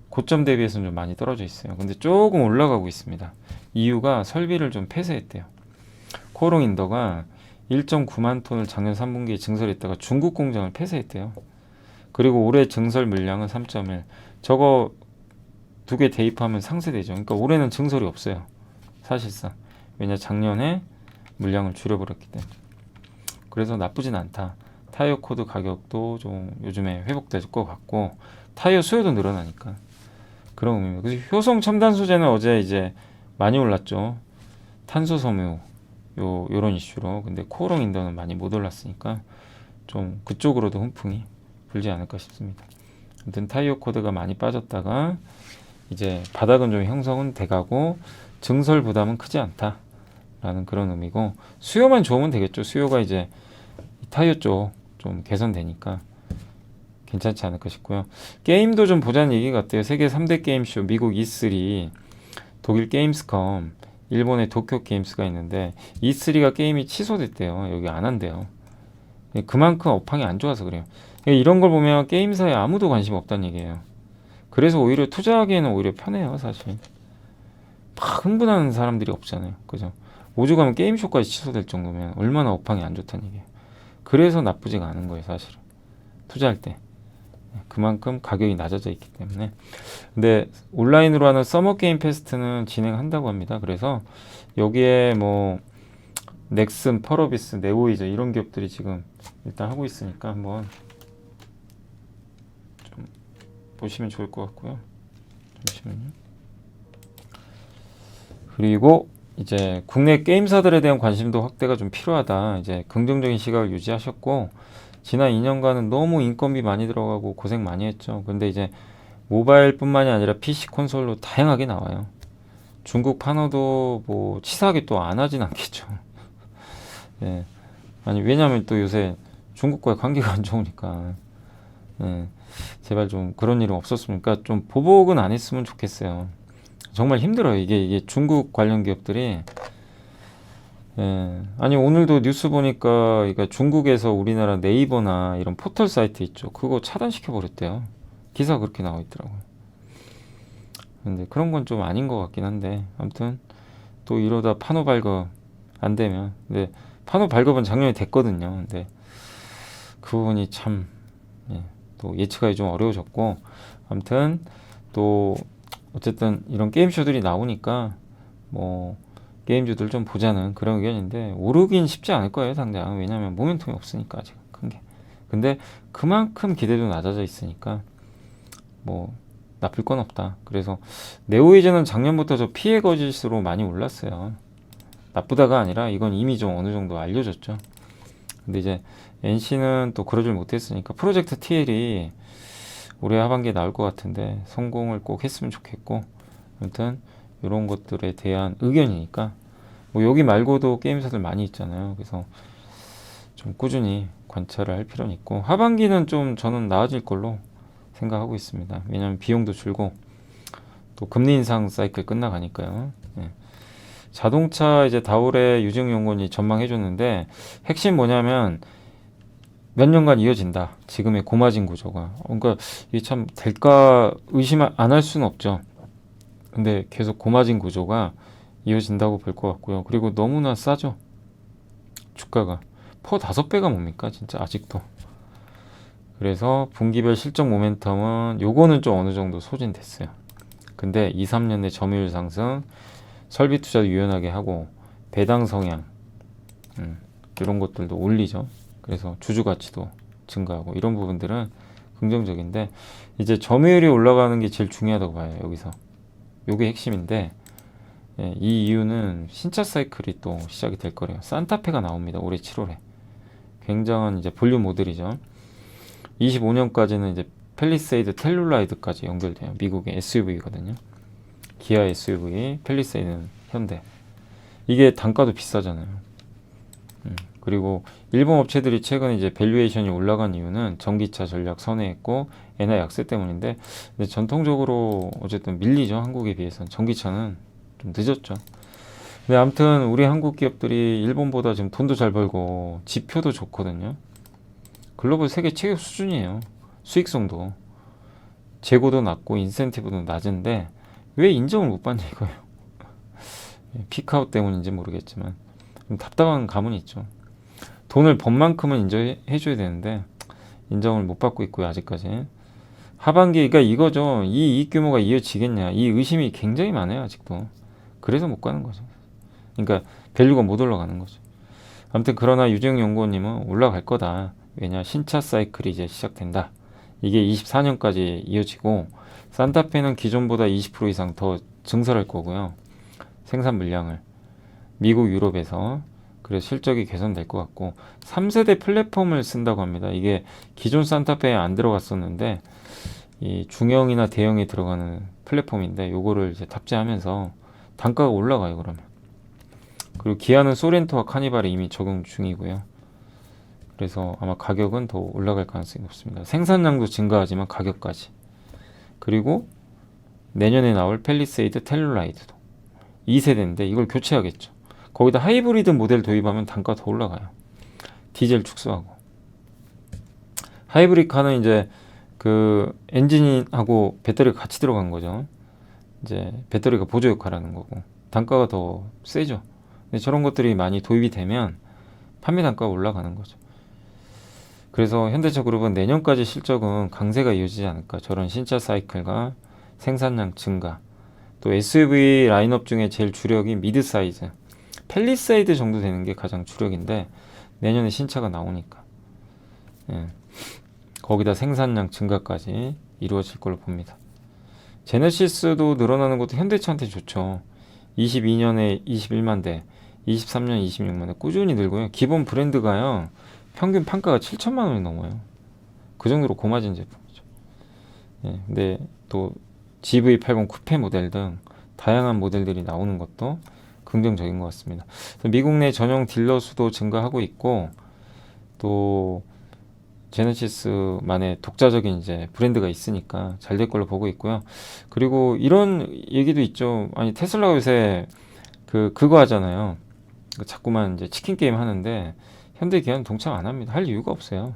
고점 대비해서는 좀 많이 떨어져 있어요. 근데 조금 올라가고 있습니다. 이유가 설비를 좀 폐쇄했대요. 코어롱 인더가 1.9만 톤을 작년 3분기에 증설했다가 중국 공장을 폐쇄했대요. 그리고 올해 증설 물량은 3.1. 저거 두 개 대입하면 상쇄되죠. 그러니까 올해는 증설이 없어요. 사실상. 왜냐 작년에 물량을 줄여버렸기 때문에. 그래서 나쁘진 않다. 타이어 코드 가격도 좀 요즘에 회복될 것 같고 타이어 수요도 늘어나니까 그런 의미입니다. 그래서 효성 첨단 소재는 어제 이제 많이 올랐죠. 탄소 섬유 요런 이슈로. 근데 코어롱 인더는 많이 못 올랐으니까 좀 그쪽으로도 훈풍이 불지 않을까 싶습니다. 아무튼 타이어 코드가 많이 빠졌다가 이제 바닥은 좀 형성은 돼가고 증설 부담은 크지 않다라는 그런 의미고 수요만 좋으면 되겠죠. 수요가 이제 타이어 쪽 좀 개선되니까 괜찮지 않을까 싶고요. 게임도 좀 보자는 얘기 같아요. 세계 3대 게임쇼 미국 E3, 독일 게임스컴, 일본의 도쿄 게임스가 있는데 E3가 게임이 취소됐대요. 여기 안 한대요. 그만큼 업황이 안 좋아서 그래요. 이런 걸 보면 게임사에 아무도 관심 없다는 얘기예요. 그래서 오히려 투자하기에는 오히려 편해요. 사실 막 흥분하는 사람들이 없잖아요. 그죠? 오죽하면 게임쇼까지 취소될 정도면 얼마나 업황이 안 좋다는 얘기예요. 그래서 나쁘지가 않은 거예요. 사실은 투자할 때 그만큼 가격이 낮아져 있기 때문에. 근데 온라인으로 하는 서머 게임 페스트는 진행한다고 합니다. 그래서 여기에 뭐 넥슨, 펄어비스, 네오이저 이런 기업들이 지금 일단 하고 있으니까 한번 좀 보시면 좋을 것 같고요. 잠시만요. 그리고 이제 국내 게임사들에 대한 관심도 확대가 좀 필요하다. 이제 긍정적인 시각을 유지하셨고 지난 2년간은 너무 인건비 많이 들어가고 고생 많이 했죠. 근데 이제 모바일뿐만이 아니라 PC 콘솔로 다양하게 나와요. 중국 판호도 뭐 치사하게 또 안 하진 않겠죠. 예. 아니 왜냐면 또 요새 중국과의 관계가 안 좋으니까. 예. 제발 좀 그런 일은 없었으니까 좀 보복은 안 했으면 좋겠어요. 정말 힘들어요. 이게 중국 관련 기업들이. 예. 아니 오늘도 뉴스 보니까 그러니까 중국에서 우리나라 네이버나 이런 포털 사이트 있죠. 그거 차단시켜 버렸대요. 기사 그렇게 나와 있더라고요. 근데 그런 건 좀 아닌 것 같긴 한데 아무튼 또 이러다 판호 발급 안 되면. 근데 판호 발급은 작년에 됐거든요. 근데 그 부분이 참 또 예측하기 좀 어려워졌고 아무튼 또 어쨌든 이런 게임쇼들이 나오니까 뭐 게임주들 좀 보자는 그런 의견인데 오르긴 쉽지 않을 거예요 당장. 왜냐면 모멘텀이 없으니까 아직 큰게. 근데 그만큼 기대도 낮아져 있으니까 뭐 나쁠 건 없다. 그래서 네오이즈는 작년부터 저 피해 거짓으로 많이 올랐어요. 나쁘다가 아니라 이건 이미 좀 어느 정도 알려졌죠. 근데 이제 NC는 또 그러질 못했으니까 프로젝트 TL이 올해 하반기에 나올 것 같은데 성공을 꼭 했으면 좋겠고 아무튼 이런 것들에 대한 의견이니까 뭐 여기 말고도 게임사들 많이 있잖아요. 그래서 좀 꾸준히 관찰을 할 필요는 있고 하반기는 좀 저는 나아질 걸로 생각하고 있습니다. 왜냐하면 비용도 줄고 또 금리 인상 사이클 끝나가니까요. 자동차 이제 다올의 유증 연구원이 전망해 줬는데 핵심 뭐냐면 몇 년간 이어진다. 지금의 고마진 구조가. 그러니까 이게 참 될까 의심 안 할 수는 없죠. 근데 계속 고마진 구조가 이어진다고 볼 것 같고요. 그리고 너무나 싸죠. 주가가. 5배가 뭡니까? 진짜 아직도. 그래서 분기별 실적 모멘텀은 요거는 좀 어느 정도 소진됐어요. 근데 2, 3년 내 점유율 상승, 설비 투자도 유연하게 하고 배당 성향 이런 것들도 올리죠. 그래서 주주 가치도 증가하고 이런 부분들은 긍정적인데 이제 점유율이 올라가는 게 제일 중요하다고 봐요. 여기서 요게 핵심인데 예, 이 이유는 신차 사이클이 또 시작이 될 거래요. 산타페가 나옵니다. 올해 7월에 굉장한 이제 볼륨 모델이죠. 25년까지는 이제 팰리세이드 텔룰라이드까지 연결돼요. 미국의 SUV거든요. 기아 SUV, 팰리세이드는 현대. 이게 단가도 비싸잖아요. 그리고 일본 업체들이 최근에 이제 밸류에이션이 올라간 이유는 전기차 전략 선회했고 엔화 약세 때문인데, 근데 전통적으로 어쨌든 밀리죠. 한국에 비해서는 전기차는 좀 늦었죠. 근데 아무튼 우리 한국 기업들이 일본보다 지금 돈도 잘 벌고 지표도 좋거든요. 글로벌 세계 최고 수준이에요. 수익성도 재고도 낮고 인센티브도 낮은데 왜 인정을 못 받냐 이거예요. 피크아웃 때문인지 모르겠지만 좀 답답한 감은 있죠. 돈을 번 만큼은 인정해 줘야 되는데 인정을 못 받고 있고요. 아직까지. 하반기가 이거죠. 이 이익 규모가 이어지겠냐, 이 의심이 굉장히 많아요. 아직도. 그래서 못 가는 거죠. 그러니까 밸류가 못 올라가는 거죠. 아무튼 그러나 유재영 연구원님은 올라갈 거다. 왜냐, 신차 사이클이 이제 시작된다. 이게 24년까지 이어지고 산타페는 기존보다 20% 이상 더 증설할 거고요. 생산 물량을 미국, 유럽에서. 그래서 실적이 개선될 것 같고 3세대 플랫폼을 쓴다고 합니다. 이게 기존 산타페에 안 들어갔었는데 이 중형이나 대형에 들어가는 플랫폼인데 요거를 이제 탑재하면서 단가가 올라가요. 그러면. 그리고 기아는 소렌토와 카니발에 이미 적용 중이고요. 그래서 아마 가격은 더 올라갈 가능성이 높습니다. 생산량도 증가하지만 가격까지. 그리고 내년에 나올 팰리세이드 텔룰라이드도 2세대인데 이걸 교체하겠죠. 거기다 하이브리드 모델 도입하면 단가 더 올라가요. 디젤 축소하고. 하이브리드 카는 이제 그 엔진하고 배터리가 같이 들어간 거죠. 이제 배터리가 보조 역할을 하는 거고 단가가 더 세죠. 근데 저런 것들이 많이 도입이 되면 판매 단가가 올라가는 거죠. 그래서 현대차 그룹은 내년까지 실적은 강세가 이어지지 않을까. 저런 신차 사이클과 생산량 증가, 또 SUV 라인업 중에 제일 주력이 미드 사이즈, 팰리세이드 정도 되는 게 가장 주력인데 내년에 신차가 나오니까 예. 거기다 생산량 증가까지 이루어질 걸로 봅니다. 제네시스도 늘어나는 것도 현대차한테 좋죠. 22년에 21만 대, 23년 26만 대 꾸준히 늘고요. 기본 브랜드가요. 평균 판가가 7천만 원이 넘어요. 그 정도로 고마진 제품이죠. 예, 근데 또 GV80 쿠페 모델 등 다양한 모델들이 나오는 것도 긍정적인 것 같습니다. 미국 내 전용 딜러 수도 증가하고 있고 또 제네시스만의 독자적인 이제 브랜드가 있으니까 잘 될 걸로 보고 있고요. 그리고 이런 얘기도 있죠. 아니 테슬라 요새 그거 하잖아요. 자꾸만 이제 치킨 게임 하는데 현대 기아는 동참 안 합니다. 할 이유가 없어요.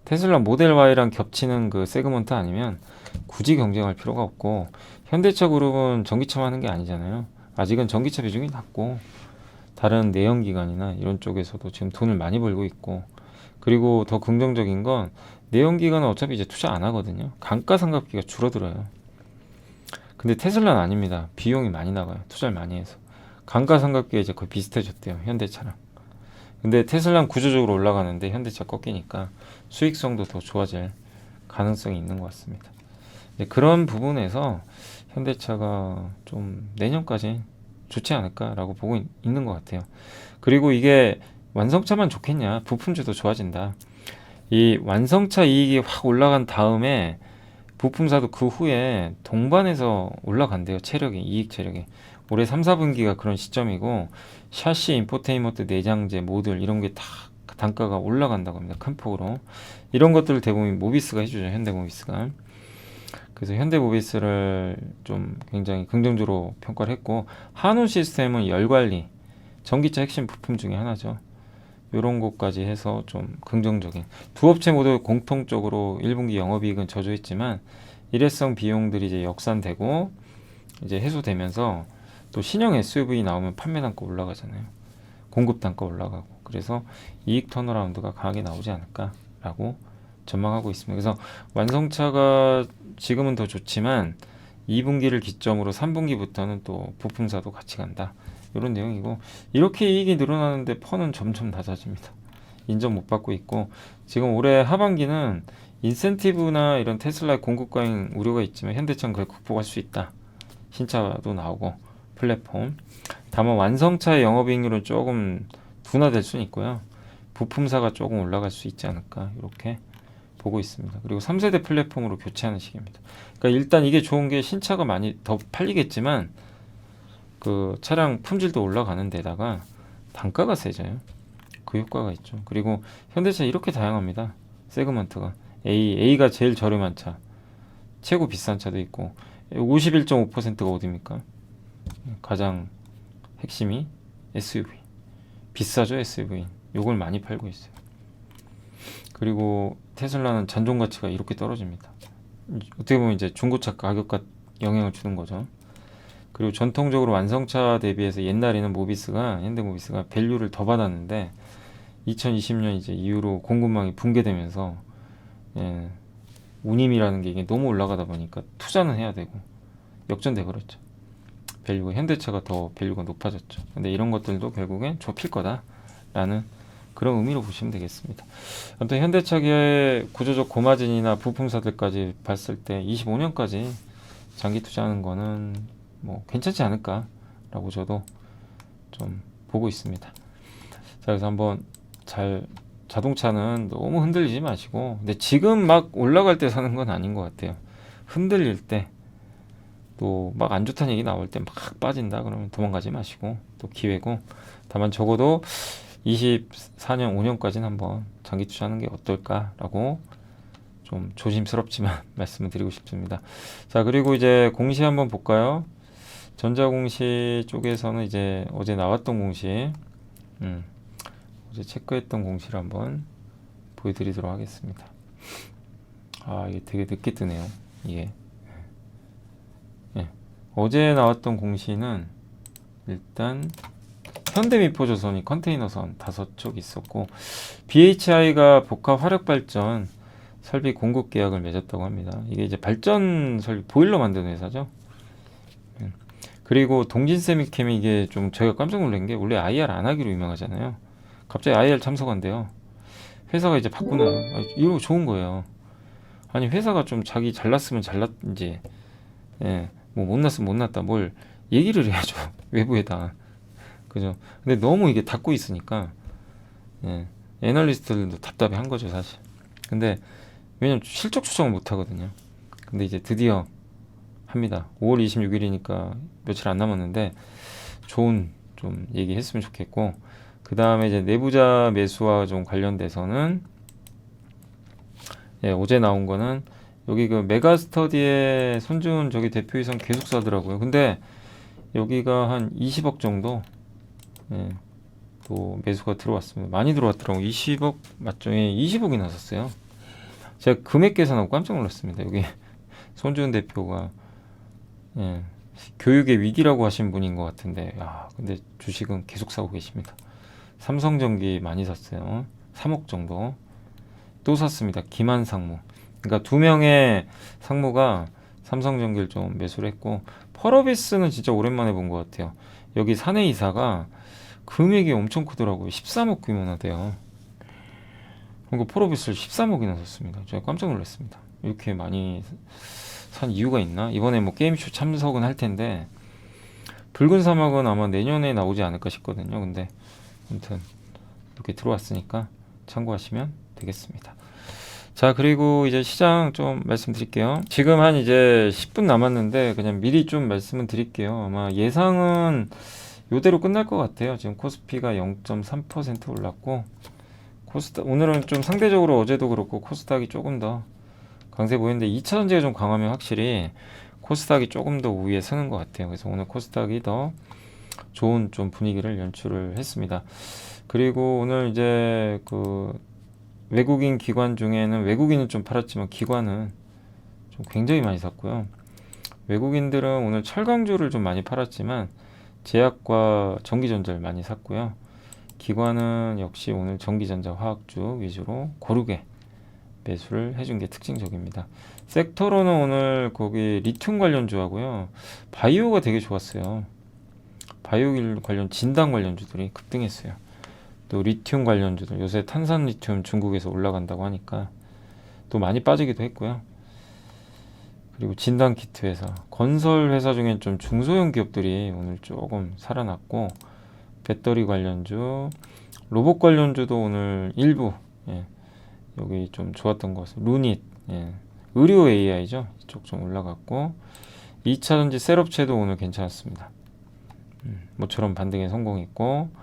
테슬라 모델 Y랑 겹치는 그 세그먼트 아니면 굳이 경쟁할 필요가 없고 현대차 그룹은 전기차만 하는 게 아니잖아요. 아직은 전기차 비중이 낮고 다른 내연기관이나 이런 쪽에서도 지금 돈을 많이 벌고 있고 그리고 더 긍정적인 건 내연기관은 어차피 이제 투자 안 하거든요. 감가상각비가 줄어들어요. 근데 테슬라는 아닙니다. 비용이 많이 나가요. 투자를 많이 해서. 감가상각비가 이제 거의 비슷해졌대요. 현대차랑. 근데 테슬라는 구조적으로 올라가는데 현대차 꺾이니까 수익성도 더 좋아질 가능성이 있는 것 같습니다. 그런 부분에서 현대차가 좀 내년까지 좋지 않을까라고 보고 있는 것 같아요. 그리고 이게 완성차만 좋겠냐? 부품주도 좋아진다. 이 완성차 이익이 확 올라간 다음에 부품사도 그 후에 동반해서 올라간대요. 체력이, 이익 체력이. 올해 3, 4분기가 그런 시점이고 샤시, 인포테인먼트, 내장재, 모듈 이런 게 다 단가가 올라간다고 합니다. 큰 폭으로. 이런 것들을 대부분 모비스가 해주죠. 현대모비스가. 그래서 현대모비스를 좀 굉장히 긍정적으로 평가를 했고 한우 시스템은 열관리, 전기차 핵심 부품 중에 하나죠. 요런 것까지 해서 좀 긍정적인, 두 업체 모두 공통적으로 1분기 영업이익은 저조했지만 일회성 비용들이 이제 역산되고 이제 해소되면서 또 신형 SUV 나오면 판매 단가 올라가잖아요. 공급 단가 올라가고, 그래서 이익 턴어라운드가 강하게 나오지 않을까라고 전망하고 있습니다. 그래서 완성차가 지금은 더 좋지만 2분기를 기점으로 3분기부터는 또 부품사도 같이 간다, 이런 내용이고, 이렇게 이익이 늘어나는데 펀은 점점 낮아집니다. 인정 못 받고 있고, 지금 올해 하반기는 인센티브나 이런 테슬라의 공급 과잉 우려가 있지만 현대차는 그걸 극복할 수 있다. 신차도 나오고 플랫폼. 다만 완성차의 영업이익률은 조금 둔화될 수는 있고요. 부품사가 조금 올라갈 수 있지 않을까, 이렇게 보고 있습니다. 그리고 3세대 플랫폼으로 교체하는 시기입니다. 그러니까 일단 이게 좋은 게 신차가 많이 더 팔리겠지만 그 차량 품질도 올라가는 데다가 단가가 세져요. 그 효과가 있죠. 그리고 현대차 이렇게 다양합니다. 세그먼트가 A가 제일 저렴한 차, 최고 비싼 차도 있고, 51.5%가 어디입니까? 가장 핵심이 SUV. 비싸죠, SUV. 요걸 많이 팔고 있어요. 그리고 테슬라는 잔존 가치가 이렇게 떨어집니다. 어떻게 보면 이제 중고차 가격과 영향을 주는 거죠. 그리고 전통적으로 완성차 대비해서 옛날에는 현대모비스가 밸류를 더 받았는데 2020년 이제 이후로 공급망이 붕괴되면서 운임이라는 게 이게 너무 올라가다 보니까 투자는 해야 되고 역전돼 버렸죠. 밸류가, 현대차가 더 밸류가 높아졌죠. 근데 이런 것들도 결국엔 좁힐 거다라는 그런 의미로 보시면 되겠습니다. 아무튼 현대차의 구조적 고마진이나 부품사들까지 봤을 때 25년까지 장기 투자하는 거는 뭐 괜찮지 않을까라고 저도 좀 보고 있습니다. 자, 그래서 한번 자동차는 너무 흔들리지 마시고, 근데 지금 막 올라갈 때 사는 건 아닌 것 같아요. 흔들릴 때, 또 막 안 좋다는 얘기 나올 때 막 빠진다 그러면 도망가지 마시고, 또 기회고, 다만 적어도 24년 5년까지는 한번 장기 투자하는 게 어떨까라고 좀 조심스럽지만 말씀을 드리고 싶습니다. 자, 그리고 이제 공시 한번 볼까요? 전자공시 쪽에서는 이제 어제 나왔던 공시, 어제 체크했던 공시를 한번 보여드리도록 하겠습니다. 아, 이게 되게 늦게 뜨네요. 이게 어제 나왔던 공시는 일단 현대미포조선이 컨테이너선 5쪽 있었고, BHI가 복합 화력발전 설비 공급 계약을 맺었다고 합니다. 이게 이제 발전 설비 보일러 만드는 회사죠. 그리고 동진세미캠이, 이게 좀 제가 깜짝 놀란 게 원래 IR 안 하기로 유명하잖아요. 갑자기 IR 참석한대요. 회사가 이제 바꾸나요? 이거 좋은 거예요. 아니, 회사가 좀 자기 잘났으면 잘났는지, 뭐 못났으면 못났다, 뭘 얘기를 해야죠. 외부에다. 그죠? 근데 너무 이게 닫고 있으니까 애널리스트들도 답답해 한 거죠, 사실. 근데 왜냐면 실적 추정을 못 하거든요. 근데 이제 드디어 합니다. 5월 26일이니까 며칠 안 남았는데 좋은 좀 얘기했으면 좋겠고, 그 다음에 이제 내부자 매수와 좀 관련돼서는 어제 나온 거는 여기 그 메가스터디의 손준 저기 대표이사 계속 사더라고요. 근데 여기가 한 20억 정도 또 매수가 들어왔습니다. 많이 들어왔더라고요. 20억 맞죠? 20억이나 샀어요. 제가 금액 계산하고 깜짝 놀랐습니다. 여기 손준 대표가 교육의 위기라고 하신 분인 것 같은데, 근데 주식은 계속 사고 계십니다. 삼성전기 많이 샀어요. 3억 정도. 또 샀습니다. 김한상무. 그러니까 두 명의 상무가 삼성전기를 좀 매수를 했고, 펄어비스는 진짜 오랜만에 본 것 같아요. 여기 사내이사가 금액이 엄청 크더라고요. 13억 규모나 돼요. 그러니까 펄어비스를 13억이나 샀습니다. 제가 깜짝 놀랐습니다. 이렇게 많이 산 이유가 있나? 이번에 뭐 게임쇼 참석은 할 텐데 붉은 사막은 아마 내년에 나오지 않을까 싶거든요. 근데 아무튼 이렇게 들어왔으니까 참고하시면 되겠습니다. 자, 그리고 이제 시장 좀 말씀드릴게요. 지금 한 이제 10분 남았는데 그냥 미리 좀 말씀을 드릴게요. 아마 예상은 이대로 끝날 것 같아요. 지금 코스피가 0.3% 올랐고, 오늘은 좀 상대적으로 어제도 그렇고 코스닥이 조금 더 강세 보이는데 2차 전지가 좀 강하면 확실히 코스닥이 조금 더 우위에 서는 것 같아요. 그래서 오늘 코스닥이 더 좋은 좀 분위기를 연출을 했습니다. 그리고 오늘 이제 그 외국인 기관 중에는 외국인은 좀 팔았지만 기관은 좀 굉장히 많이 샀고요. 외국인들은 오늘 철강주를 좀 많이 팔았지만 제약과 전기전자를 많이 샀고요. 기관은 역시 오늘 전기전자 화학주 위주로 고르게 매수를 해준 게 특징적입니다. 섹터로는 오늘 거기 리튬 관련주하고요. 바이오가 되게 좋았어요. 바이오 관련 진단 관련주들이 급등했어요. 또 리튬 관련주들 요새 탄산 리튬 중국에서 올라간다고 하니까 또 많이 빠지기도 했고요. 그리고 진단 키트 회사, 건설 회사 중엔 좀 중소형 기업들이 오늘 조금 살아났고 배터리 관련주, 로봇 관련주도 오늘 일부 여기 좀 좋았던 것은 루닛, 의료 AI죠. 이쪽 좀 올라갔고 2차전지 셀업체도 오늘 괜찮았습니다. 모처럼 반등에 성공했고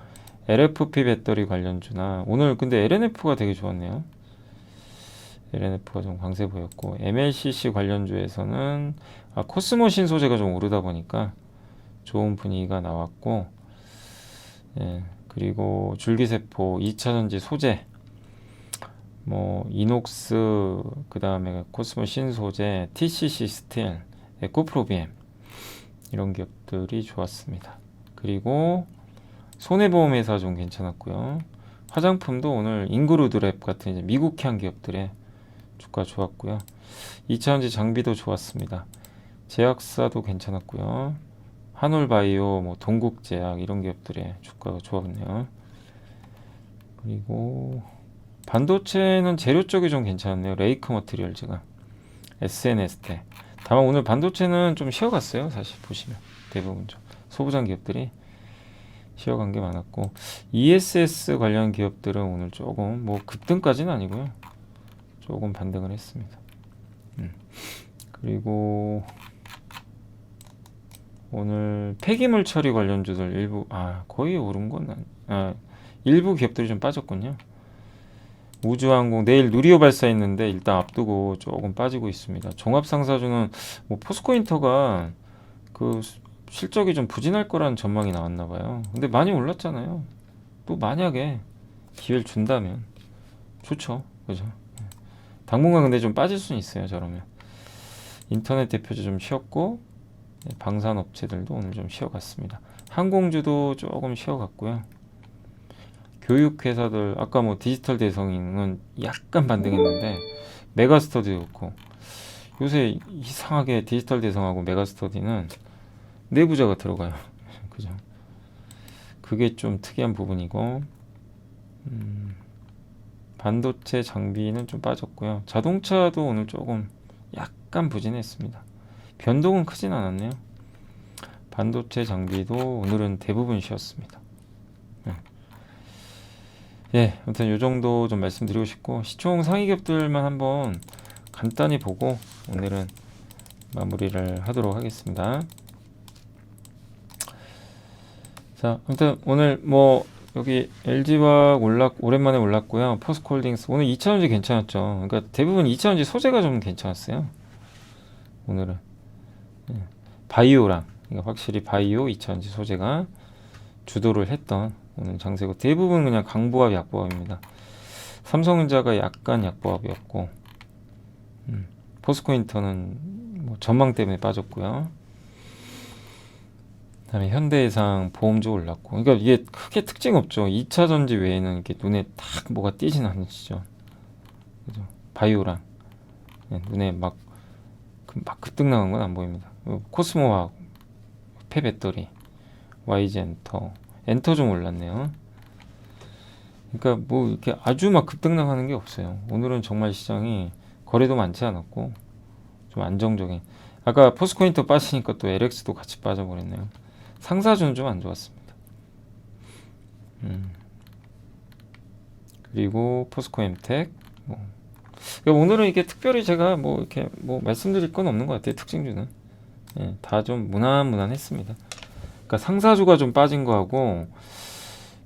LFP 배터리 관련주나 오늘 근데 LNF가 되게 좋았네요. LNF가 좀 강세 보였고 MLCC 관련주에서는 코스모 신소재가 좀 오르다 보니까 좋은 분위기가 나왔고 그리고 줄기세포 2차전지 소재 뭐 이녹스 그 다음에 코스모 신소재 TCC 스틸 에코프로비엠 이런 기업들이 좋았습니다. 그리고 손해보험회사 좀 괜찮았고요. 화장품도 오늘 잉그루드랩 같은 이제 미국향 기업들의 주가 좋았고요. 2차전지 장비도 좋았습니다. 제약사도 괜찮았고요. 한올바이오, 뭐 동국제약 이런 기업들의 주가가 좋았네요. 그리고 반도체는 재료 쪽이 좀 괜찮았네요. 레이크 머티리얼즈가 SNS테. 다만 오늘 반도체는 좀 쉬어갔어요. 사실 보시면 대부분 좀 소부장 기업들이 쉬어간 게 많았고 ESS 관련 기업들은 오늘 조금 뭐 급등까지는 아니고요. 조금 반등을 했습니다. 그리고 오늘 폐기물 처리 관련주들 일부 거의 오른 건 일부 기업들이 좀 빠졌군요. 우주항공 내일 누리호 발사했는데 일단 앞두고 조금 빠지고 있습니다. 종합상사주는 뭐 포스코인터가 그 실적이 좀 부진할 거라는 전망이 나왔나 봐요. 근데 많이 올랐잖아요. 또 만약에 기회를 준다면 좋죠. 그죠? 당분간 근데 좀 빠질 수는 있어요. 저러면 인터넷 대표주 좀 쉬었고 방산업체들도 오늘 좀 쉬어갔습니다. 항공주도 조금 쉬어갔고요. 교육회사들 아까 뭐 디지털 대성은 약간 반등했는데 메가스터디도 그렇고 요새 이상하게 디지털 대성하고 메가스터디는 내부자가 들어가요. 그죠? 그게 좀 특이한 부분이고 반도체 장비는 좀 빠졌고요. 자동차도 오늘 조금 약간 부진했습니다. 변동은 크진 않았네요. 반도체 장비도 오늘은 대부분 쉬었습니다. 아무튼 요 정도 좀 말씀드리고 싶고 시총 상위 기업들만 한번 간단히 보고 오늘은 마무리를 하도록 하겠습니다. 자, 아무튼 오늘 뭐 여기 LG화학 오랜만에 올랐고요. 포스코홀딩스 오늘 2차전지 괜찮았죠. 그러니까 대부분 2차전지 소재가 좀 괜찮았어요. 오늘은 바이오랑 그러니까 확실히 바이오 2차전지 소재가 주도를 했던 오늘 장세고 대부분 그냥 강보합 약보합입니다. 삼성전자가 약간 약보합이었고 포스코인터는 뭐 전망 때문에 빠졌고요. 그다음에 현대해상 보험주 올랐고 그러니까 이게 크게 특징 없죠. 2차전지 외에는 이렇게 눈에 딱 뭐가 띄진 않으시죠. 그죠? 바이오랑 눈에 막 급등 나간 건 안 보입니다. 코스모화학, 폐배터리, YG엔터 엔터 좀 올랐네요. 그러니까 뭐 이렇게 아주 막 급등 나가는 게 없어요. 오늘은 정말 시장이 거래도 많지 않았고 좀 안정적인. 아까 포스코인터 빠지니까 또 LX도 같이 빠져버렸네요. 상사주는 좀 안 좋았습니다. 그리고 포스코엠텍. 그러니까 오늘은 이게 특별히 제가 뭐 이렇게 뭐 말씀드릴 건 없는 것 같아요. 특징주는 다 좀 무난했습니다. 그러니까 상사주가 좀 빠진 거하고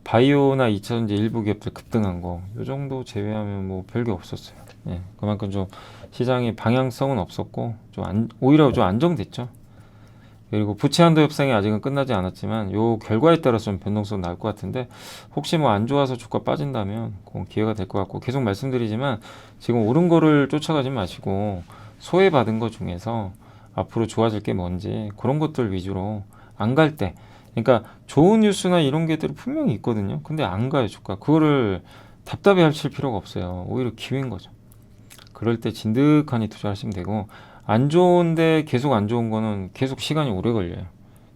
바이오나 2차전지 일부 기업들 급등한 거, 요 정도 제외하면 뭐 별게 없었어요. 그만큼 좀 시장의 방향성은 없었고 오히려 좀 안정됐죠. 그리고 부채 한도 협상이 아직은 끝나지 않았지만 요 결과에 따라서 좀 변동성 나올 것 같은데 혹시 뭐 안 좋아서 주가 빠진다면 그건 기회가 될 것 같고 계속 말씀드리지만 지금 오른 거를 쫓아가지 마시고 소외받은 것 중에서 앞으로 좋아질 게 뭔지 그런 것들 위주로 안 갈 때 그러니까 좋은 뉴스나 이런 게들 분명히 있거든요. 근데 안 가요 주가. 그거를 답답해 하실 필요가 없어요. 오히려 기회인 거죠. 그럴 때 진득하니 투자하시면 되고 안 좋은데 계속 안 좋은 거는 계속 시간이 오래 걸려요.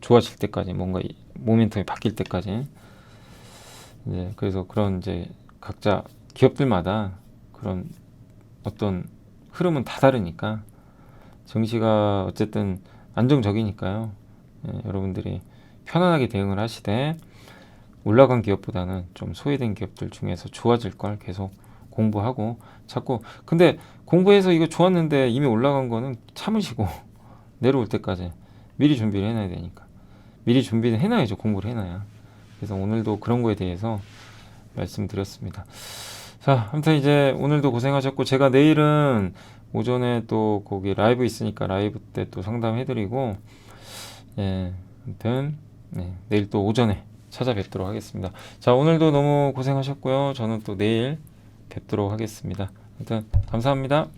좋아질 때까지 뭔가 모멘텀이 바뀔 때까지. 이제 그래서 그런 이제 각자 기업들마다 그런 어떤 흐름은 다 다르니까 증시가 어쨌든 안정적이니까요. 예, 여러분들이 편안하게 대응을 하시되 올라간 기업보다는 좀 소외된 기업들 중에서 좋아질 걸 계속 공부하고 찾고 근데 공부해서 이거 좋았는데 이미 올라간 거는 참으시고 내려올 때까지 미리 준비를 해놔야 되니까 미리 준비를 해놔야죠. 공부를 해놔야. 그래서 오늘도 그런 거에 대해서 말씀드렸습니다. 자, 아무튼 이제 오늘도 고생하셨고 제가 내일은 오전에 또 거기 라이브 있으니까 라이브 때 또 상담해드리고 예, 아무튼 네, 내일 또 오전에 찾아뵙도록 하겠습니다. 자, 오늘도 너무 고생하셨고요. 저는 또 내일 뵙도록 하겠습니다. 아무튼 감사합니다.